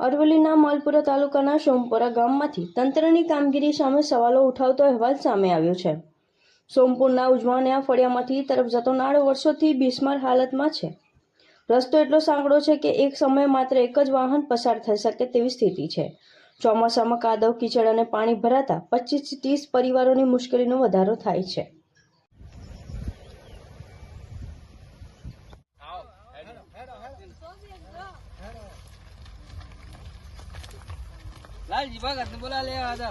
અરવલ્લીના માલપુરા તાલુકાના સોમપુરા ગામમાંથી તંત્રની કામગીરી સામે સવાલો ઉઠાવતો અહેવાલ સામે આવ્યો છે। સોમપુરના ઉજવાણિયા ફળિયામાંથી તરફ જતો નાળો વર્ષોથી બિસ્માર હાલતમાં છે। રસ્તો એટલો સાંકડો છે કે એક સમયે માત્ર એક જ વાહન પસાર થઈ શકે તેવી સ્થિતિ છે। ચોમાસામાં કાદવ કીચડ અને પાણી ભરાતા 25 થી 30 પરિવારોની મુશ્કેલીનો વધારો થાય છે। लाल जी भगत ने बोला ले आधा